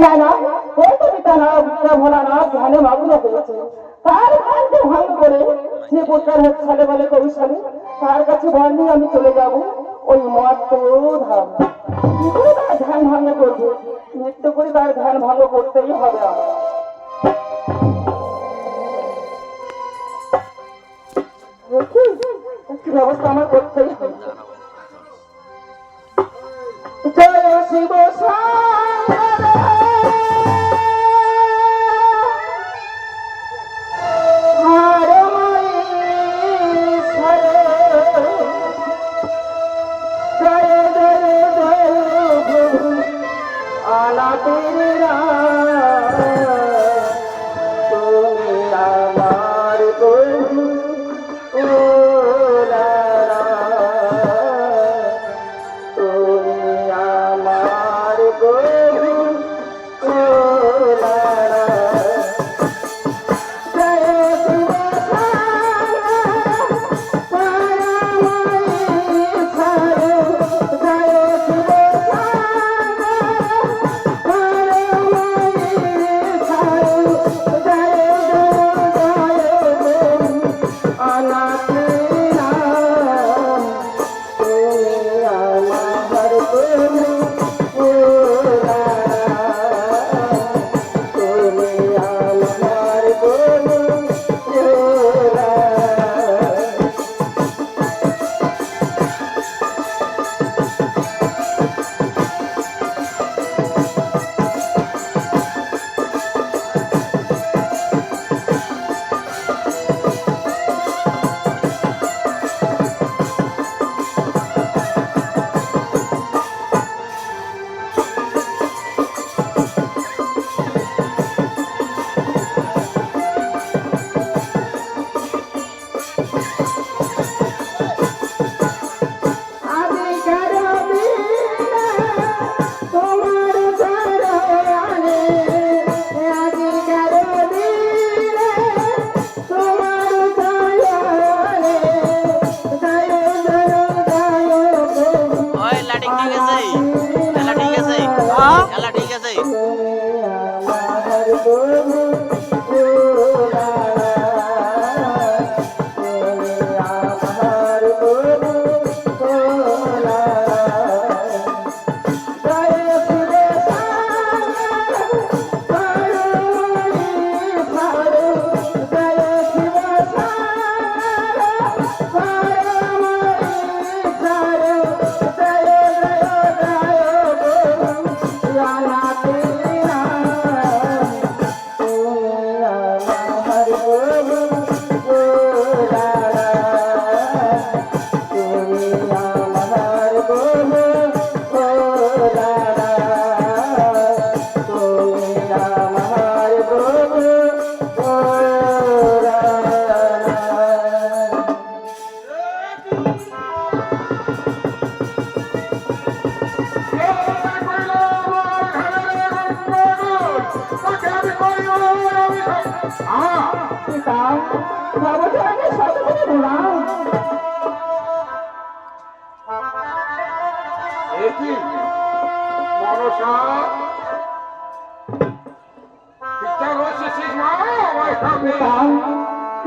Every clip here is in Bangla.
না না, ওই তো পিতা না ভোলা না ধ্যানে মাগুন হয়েছে, তার ধ্যানকে ভঙ্গ করে যে প্রকার ছালে বলে কৌশলে তার কাছে ভয় নিয়ে আমি চলে যাব ওই মত ধাম। কি করে তার ধ্যান ভঙ্গ করবো? নৃত্য করে তার ধ্যান ভঙ্গ করতেই হবে আমার। একটি ব্যবস্থা আমার করতেই হবে। জয় শিব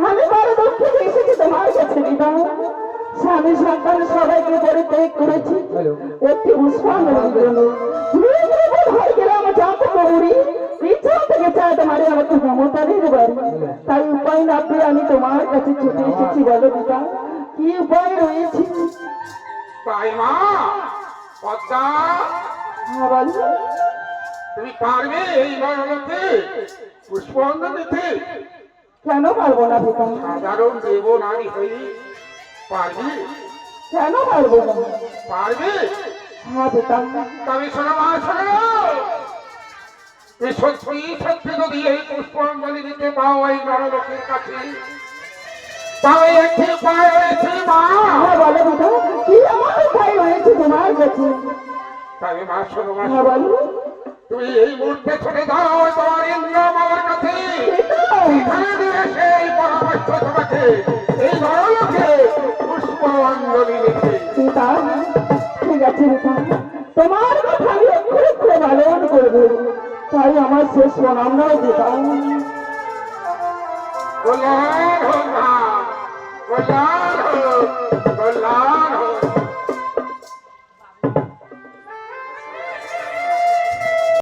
আমি বড় দুঃখে এসেছি তোমার কাছে দিদা। স্বামী সন্তান সবাইকে পরিত্যাগ করেছি একটি পুষ্পাঞ্জলির জন্য। হয়ে গেলাম চাপ করি ইচ্ছা থেকে চাই তোমার আমাকে ক্ষমতা দিতে পারি, তাই উপায় না পেয়ে আমি তোমার কাছে ছুটে এসেছি। বলো দিদা কি উপায় রয়েছে? তুমি পারবে এই নয়নকে পুষ্পাঞ্জলি দিতে? কেন পারবো না পিতা? সাধারণ দেব নারী হয়ে পারবে? কেন পারবো না? পারবে? হ্যাঁ পিতা। তবে শোনো মা, শোনো, সত্যি সত্যি যদি এই পুষ্পাঞ্জলি দিতে পাও এই নরলোকের কাছে, তবে একটি উপায় রয়েছে মা। হ্যাঁ বলো পিতা, কি আমার উপায় রয়েছে তোমার কাছে? তবে মা শোনো মা, হ্যাঁ বলো। তুমি এই মুহূর্তে চলে যাও তোমার ইন্দ্র মামার কাছে, এখানে দিয়ে সেই পরামর্শ তোমাকে এই নরলোকে পুষ্পাঞ্জলি দিতে। পিতা ঠিক আছে পিতা, তোমার কথা আমি অক্ষরে অক্ষরে পালন করবো। তাই আমার শেষ প্রণামটাও দিতাম। কল্যাণ হোক মা, কল্যাণ